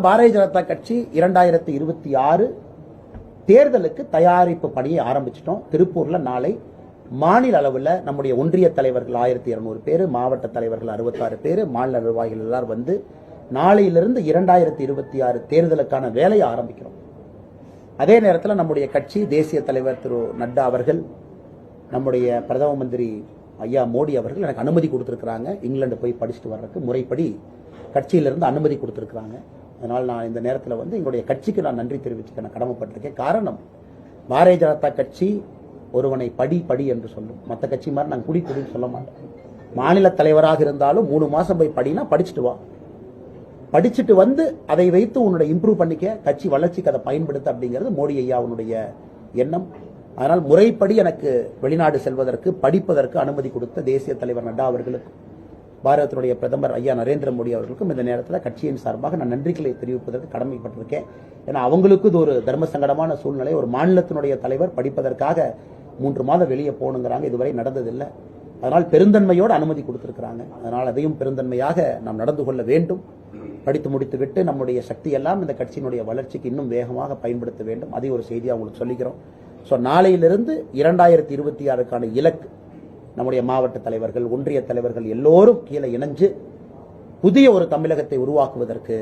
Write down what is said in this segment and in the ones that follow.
பாரதிய ஜனதா கட்சி 2026 தேர்தலுக்கு தயாரிப்பு பணியை ஆரம்பிச்சிட்டோம். திருப்பூர்ல நாளை மாநில அளவில் நம்முடைய ஒன்றிய தலைவர்கள் 1200 பேர், மாவட்ட தலைவர்கள் 66 பேர், மாநில நிர்வாகிகள் எல்லாரும் வந்து நாளையிலிருந்து 2026 தேர்தலுக்கான வேலையை ஆரம்பிக்கிறோம். அதே நேரத்தில் நம்முடைய கட்சி தேசிய தலைவர் திரு நட்டா அவர்கள், நம்முடைய பிரதம மந்திரி ஐயா மோடி அவர்கள் எனக்கு அனுமதி கொடுத்திருக்கிறாங்க. இங்கிலாந்து போய் படிச்சுட்டு வர்றதுக்கு முறைப்படி கட்சியிலிருந்து அனுமதி கொடுத்திருக்கிறாங்க. அதனால் நான் இந்த நேரத்தில் வந்து எங்களுடைய கட்சிக்கு நான் நன்றி தெரிவிச்சுக்க நான் கடமைப்பட்டிருக்கேன். காரணம், பாரதிய ஜனதா கட்சி ஒருவனை படி என்று சொல்லும். மற்ற கட்சி மாதிரி நாங்கள் குடின்னு சொல்ல மாட்டோம். மாநில தலைவராக இருந்தாலும் 3 மாசம் போய் படினா படிச்சுட்டு வா, படிச்சுட்டு வந்து அதை வைத்து உன்னுடைய இம்ப்ரூவ் பண்ணிக்க, கட்சி வளர்ச்சிக்கு அதை பயன்படுத்த அப்படிங்கிறது மோடி ஐயாவுடைய எண்ணம். அதனால் முறைப்படி எனக்கு வெளிநாடு செல்வதற்கு படிப்பதற்கு அனுமதி கொடுத்த தேசிய தலைவர் நட்டா அவர்களுக்கும் பாரதத்தினுடைய பிரதமர் ஐயா நரேந்திர மோடி அவர்களுக்கும் இந்த நேரத்தில் கட்சியின் சார்பாக நான் நன்றிகளை தெரிவிப்பதற்கு கடமைப்பட்டிருக்கேன். ஏன்னா அவங்களுக்கு இது ஒரு தர்ம சங்கடமான சூழ்நிலை. ஒரு மாநிலத்தினுடைய தலைவர் படிப்பதற்காக 3 மாதம் வெளியே போகணுங்கிறாங்க. இதுவரை நடந்ததில்லை. அதனால் பெருந்தன்மையோடு அனுமதி கொடுத்திருக்கிறாங்க. அதனால் அதையும் பெருந்தன்மையாக நாம் நடந்து கொள்ள வேண்டும். படித்து முடித்துவிட்டு நம்முடைய சக்தி எல்லாம் இந்த கட்சியினுடைய வளர்ச்சிக்கு இன்னும் வேகமாக பயன்படுத்த வேண்டும். அதை ஒரு செய்தியாக உங்களுக்கு சொல்லிக்கிறோம். ஸோ நாளையிலிருந்து 2026க்கான இலக்கு நம்முடைய மாவட்ட தலைவர்கள், ஒன்றிய தலைவர்கள் எல்லோரும் கீழே இணைஞ்சு புதிய ஒரு தமிழகத்தை உருவாக்குவதற்கு,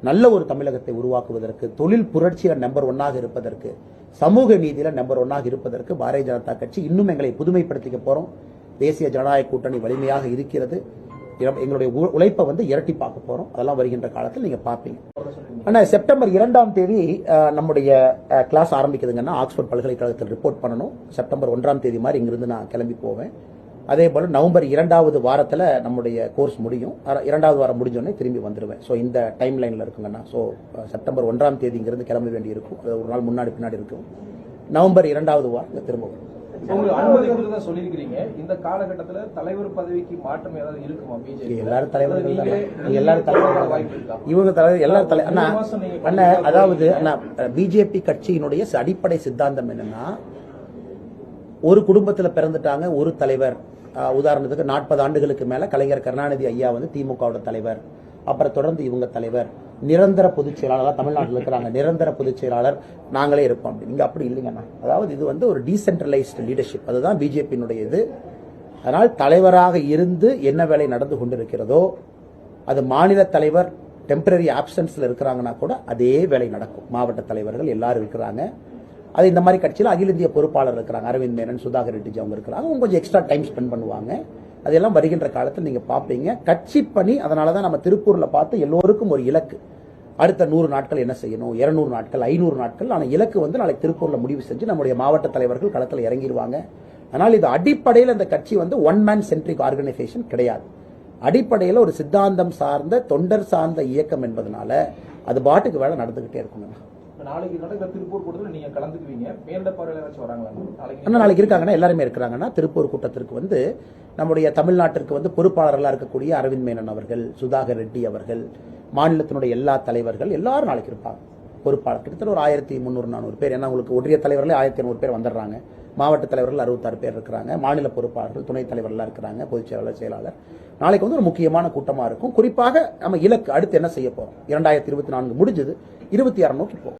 நல்ல ஒரு தமிழகத்தை உருவாக்குவதற்கு, தொழில் புரட்சியில் நம்பர் 1 இருப்பதற்கு, சமூக நீதியில நம்பர் 1 இருப்பதற்கு பாரதிய ஜனதா கட்சி இன்னும் எங்களை புதுமைப்படுத்திக்க போறோம். தேசிய ஜனநாயக கூட்டணி வலிமையாக இருக்கிறது. எங்களுடைய உழைப்பை வந்து இரட்டி பார்க்க போறோம். அதெல்லாம் வருகின்ற காலத்தில் நீங்க பார்ப்பீங்க. ஆனா செப்டம்பர் 2ஆம் தேதி நம்முடைய கிளாஸ் ஆரம்பிக்குதுங்கன்னா ஆக்ஸ்போர்ட் பல்கலைக்கழகத்தில் ரிப்போர்ட் பண்ணணும். செப்டம்பர் 1ஆம் தேதி மாதிரி இங்கிருந்து நான் கிளம்பி போவேன். அதே போல நவம்பர் 2வது வாரத்தில் நம்முடைய கோர்ஸ் முடியும். 2வது வாரம் முடிஞ்சோடனே திரும்பி வந்துடுவேன். ஸோ இந்த டைம் லைனில் இருக்குங்கண்ணா. ஸோ செப்டம்பர் 1ஆம் தேதி இங்கிருந்து கிளம்ப வேண்டி இருக்கும். அது ஒரு நாள் முன்னாடி பின்னாடி இருக்கும். நவம்பர் 2வது வாரம் திரும்ப வரும். அனுமதி சொல்லியிருக்கிறீங்க. இந்த காலகட்டத்தில் தலைவர் பதவிக்கு மாற்றம் ஏதாவது இருக்குமா? எல்லாரும் தலைவர்கள் எல்லாரும் தலைவர்கள் இவங்க தலைவர் எல்லாரும் தலைவர் அண்ணா. அதாவது அண்ணா, பிஜேபி கட்சியினுடைய அடிப்படை சித்தாந்தம் என்னன்னா, ஒரு குடும்பத்தில் பிறந்துட்டாங்க ஒரு தலைவர். உதாரணத்துக்கு 40 ஆண்டுகளுக்கு மேல கலைஞர் கருணாநிதி ஐயா வந்து திமுகவோட தலைவர். அப்புறம் தொடர்ந்து இவங்க தலைவர், நிரந்தர பொதுச் செயலாளர் தமிழ்நாட்டில் இருக்கிறாங்க. நிரந்தர பொதுச் செயலாளர் நாங்களே இருப்போம். இங்க அப்படி இல்லைங்கண்ணா. அதாவது இது வந்து ஒரு டீசென்ட்ரலைஸ்டு லீடர்ஷிப். அதுதான் பிஜேபியினுடைய இது. அதனால் தலைவராக இருந்து என்ன வேலை நடந்து கொண்டிருக்கிறதோ அது மாநில தலைவர் டெம்பரரி ஆப்சன்ஸ்ல இருக்கிறாங்கன்னா கூட அதே வேலை நடக்கும். மாவட்ட தலைவர்கள் எல்லாரும் இருக்கிறாங்க. அது இந்த மாதிரி கட்சியில் அகில இந்திய பொறுப்பாளர் இருக்கிறாங்க. அரவிந்த் மேனன், சுதாகர் ரெட்டி அவங்க இருக்கிறாங்க. அவங்க கொஞ்சம் எக்ஸ்ட்ரா டைம் ஸ்பெண்ட் பண்ணுவாங்க. அதெல்லாம் வருகின்ற காலத்தில் நீங்க பார்ப்பீங்க. கட்சி பணி. அதனாலதான் நம்ம திருப்பூர்ல பார்த்து எல்லோருக்கும் ஒரு இலக்கு. அடுத்த 100 நாட்கள் என்ன செய்யணும், 200 நாட்கள், 500 நாட்கள். ஆனா இலக்கு வந்து நாளைக்கு திருப்பூர்ல முடிவு செஞ்சு நம்முடைய மாவட்ட தலைவர்கள் களத்தில் இறங்கிடுவாங்க. அதனால் இது அடிப்படையில் இந்த கட்சி வந்து ஒன் மேன் சென்ட்ரிக் ஆர்கனைசேஷன் கிடையாது. அடிப்படையில் ஒரு சித்தாந்தம் சார்ந்த தொண்டர் சார்ந்த இயக்கம் என்பதனால அது பாட்டுக்கு வேலை நடந்துகிட்டே இருக்குங்க. நாளைக்கு நடக்கிற திருப்பூர் கூட்டத்தில் நீங்க கலந்துக்குவீங்க. மேலிட பார்வையாளர் வச்சு வராங்களா? நாளைக்கு இருக்காங்கன்னா எல்லாருமே இருக்கிறாங்கன்னா திருப்பூர் கூட்டத்திற்கு வந்து நம்முடைய தமிழ்நாட்டிற்கு வந்து பொறுப்பாளர்களாக இருக்கக்கூடிய அரவிந்த் மேனன் அவர்கள், சுதாகர் ரெட்டி அவர்கள், மாநிலத்தினுடைய எல்லா தலைவர்கள் எல்லாரும் நாளைக்கு இருப்பாங்க. பொறுப்பாளர் கிட்டத்தட்ட ஒரு 1300-400 பேர். ஏன்னா உங்களுக்கு ஒன்றிய தலைவர்களே 1200 பேர் வந்துடுறாங்க. மாவட்ட தலைவர்கள் 66 பேர் இருக்கிறாங்க. மாநில பொறுப்பாளர்கள், துணைத் தலைவர்களாக இருக்கிறாங்க, பொதுச் செயலாளர், செயலாளர். நாளைக்கு வந்து ஒரு முக்கியமான கூட்டமா இருக்கும். குறிப்பாக நம்ம இலக்கு அடுத்து என்ன செய்ய போறோம். 2024 முடிஞ்சது, 26 நோக்கி போகும்.